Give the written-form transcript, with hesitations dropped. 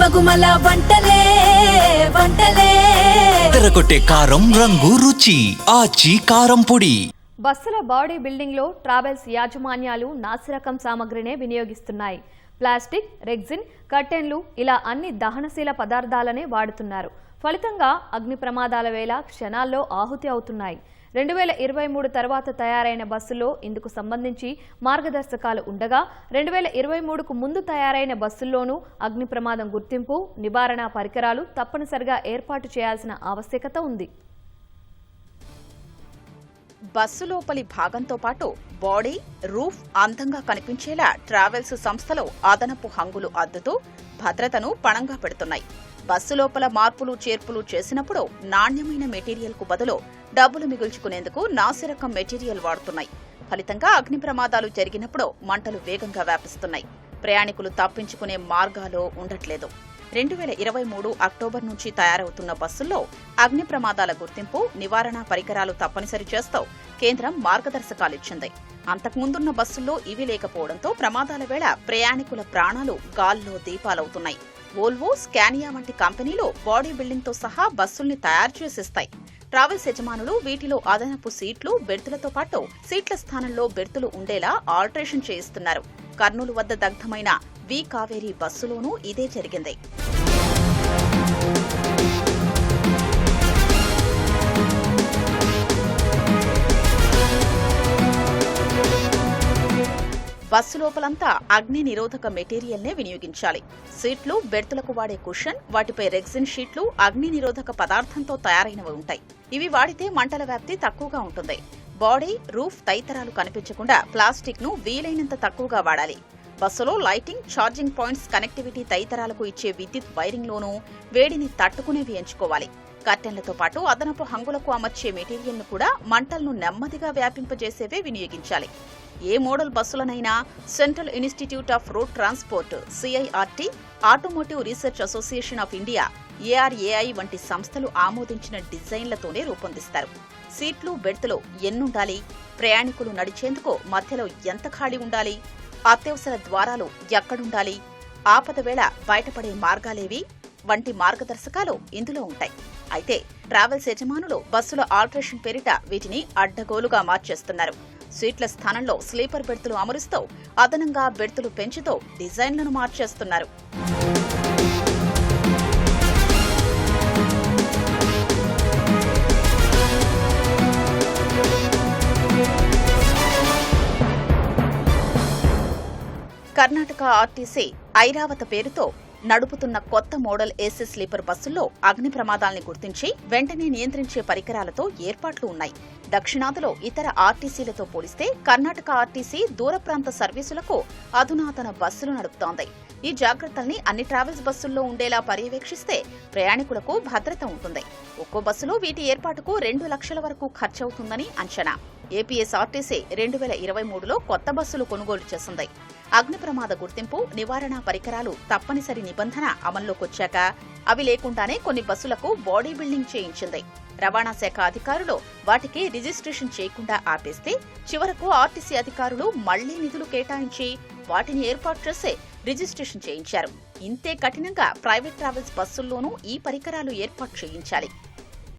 గుమగుమల వంటలే వంటలే తెరకొట్టే కారం రంగు రుచి ఆచి కారం పొడి. బస్సుల బాడీ బిల్డింగ్లో ట్రావెల్స్ యాజమాన్యాలు నాసిరకం సామగ్రినే వినియోగిస్తున్నాయి. ప్లాస్టిక్, రెగ్జిన్, కర్టెన్లు ఇలా అన్ని దహనశీల పదార్థాలనే వాడుతున్నారు. ఫలితంగా అగ్ని ప్రమాదాల వేళ క్షణాల్లో ఆహుతి అవుతున్నాయి. 2023 తర్వాత తయారైన బస్సుల్లో ఇందుకు సంబంధించి మార్గదర్శకాలు ఉండగా 2023కు ముందు తయారైన బస్సుల్లోనూ అగ్ని ప్రమాదం గుర్తింపు, నివారణ పరికరాలు తప్పనిసరిగా ఏర్పాటు చేయాల్సిన ఆవశ్యకత ఉంది. బస్సు లోపలి భాగంతో పాటు బాడీ, రూఫ్ అందంగా కనిపించేలా ట్రావెల్స్ సంస్థలు అదనపు హంగులు అద్దుతూ భద్రతను పణంగా పెడుతున్నాయి. బస్సు లోపల మార్పులు చేర్పులు చేసినప్పుడు నాణ్యమైన మెటీరియల్ కు బదులు డబ్బులు మిగుల్చుకునేందుకు నాసిరకం మెటీరియల్ వాడుతున్నాయి. ఫలితంగా అగ్ని ప్రమాదాలు జరిగినప్పుడు మంటలు వేగంగా వ్యాపిస్తున్నాయి. ప్రయాణికులు తప్పించుకునే మార్గాలు ఉండట్లేదు. 2023 అక్టోబర్ నుంచి తయారవుతున్న బస్సుల్లో అగ్ని ప్రమాదాల గుర్తింపు, నివారణ పరికరాలు తప్పనిసరి చేస్తూ కేంద్రం మార్గదర్శకాలిచ్చింది. అంతకుముందున్న బస్సుల్లో ఇవి లేకపోవడంతో ప్రమాదాల వేళ ప్రయాణికుల ప్రాణాలు గాల్లో దీపాలవుతున్నాయి. వోల్వో, స్కానియా వంటి కంపెనీలు బాడీ బిల్డింగ్తో సహా బస్సుల్ని తయారు చేసిస్తాయి. ట్రావెల్స్ యజమానులు వీటిలో అదనపు సీట్లు, బెర్తులతో పాటు సీట్ల స్థానంలో బెర్తులు ఉండేలా ఆల్టరేషన్ చేయిస్తున్నారు. కర్నూలు వద్ద దగ్ధమైన వి కావేరీ బస్సులోనూ ఇదే జరిగింది. బస్సు లోపలంతా అగ్ని నిరోధక మెటీరియల్నే వినియోగించాలి. సీట్లు, బెర్తులకు వాడే కుషన్, వాటిపై రెగ్జిన్ షీట్లు అగ్ని నిరోధక పదార్థంతో తయారైనవి ఉంటాయి. ఇవి వాడితే మంటల వ్యాప్తి తక్కువగా ఉంటుంది. బాడీ, రూఫ్ తదితరాలు కనిపించకుండా ప్లాస్టిక్ ను వీలైనంత తక్కువగా వాడాలి. బస్సులో లైటింగ్, ఛార్జింగ్ పాయింట్స్, కనెక్టివిటీ తదితరాలకు ఇచ్చే విద్యుత్ వైరింగ్ లోనూ వేడిని తట్టుకునేవి ఎంచుకోవాలి. కర్టెన్లతో పాటు అదనపు హంగులకు అమర్చే మెటీరియల్ ను కూడా మంటలను నెమ్మదిగా వ్యాపింపజేసేవే వినియోగించాలి. ఏ మోడల్ బస్సులనైనా central institute of road transport, CIRT, automotive research association of India, ARAI వంటి సంస్థలు ఆమోదించిన డిజైన్లతోనే రూపొందిస్తారు. సీట్లు, బెర్తులు ఎన్నుండాలి, ప్రయాణికులు నడిచేందుకు మధ్యలో ఎంత ఖాళీ ఉండాలి, అత్యవసర ద్వారాలు ఎక్కడుండాలి, ఆపద వేళ బయటపడే మార్గాలేవి వంటి మార్గదర్శకాలు ఇందులో ఉంటాయి. అయితే ట్రావెల్స్ యజమానులు బస్సుల ఆల్టరేషన్ పేరిట వీటిని అడ్డగోలుగా మార్చేస్తున్నారు. సీట్ల స్థానంలో స్లీపర్ బెర్తులు అమరుస్తూ అదనంగా బెర్తులు పెంచుతూ డిజైన్లను మార్చేస్తున్నారు. కర్ణాటక ఆర్టీసీ ఐరావత పేరుతో నడుపుతున్న కొత్త మోడల్ AC స్లీపర్ బస్సుల్లో అగ్ని ప్రమాదాల్ని గుర్తించి వెంటనే నియంత్రించే పరికరాలతో ఏర్పాట్లు ఉన్నాయి. దక్షిణాదిలో ఇతర ఆర్టీసీలతో పోలిస్తే కర్ణాటక ఆర్టీసీ దూర ప్రాంత సర్వీసులకు అధునాతన బస్సులు నడుపుతోంది. ఈ జాగ్రత్తల్ని అన్ని ట్రావెల్స్ బస్సుల్లో ఉండేలా పర్యవేక్షిస్తే ప్రయాణికులకు భద్రత ఉంటుంది. ఒక్కో బస్సులో వీటి ఏర్పాటుకు 2 లక్షల వరకు ఖర్చవుతుందని అంచనా. ఏపీఎస్ఆర్టీసీ 2023లో కొత్త బస్సులు కొనుగోలు చేసింది. అగ్ని ప్రమాద గుర్తింపు, నివారణ పరికరాలు తప్పనిసరి నిబంధన అమల్లోకొచ్చాక అవి లేకుండానే కొన్ని బస్సులకు బాడీ బిల్డింగ్ చేయించింది. రవాణా శాఖ అధికారులు వాటికి రిజిస్ట్రేషన్ చేయకుండా ఆపేస్తే చివరకు ఆర్టీసీ అధికారులు మళ్లీ నిధులు కేటాయించి వాటిని ఏర్పాటు చేసే రిజిస్ట్రేషన్ చేయించారు. ఇంతే కఠినంగా ప్రైవేట్ ట్రావెల్స్ బస్సుల్లోనూ ఈ పరికరాలు ఏర్పాటు చేయించాలి.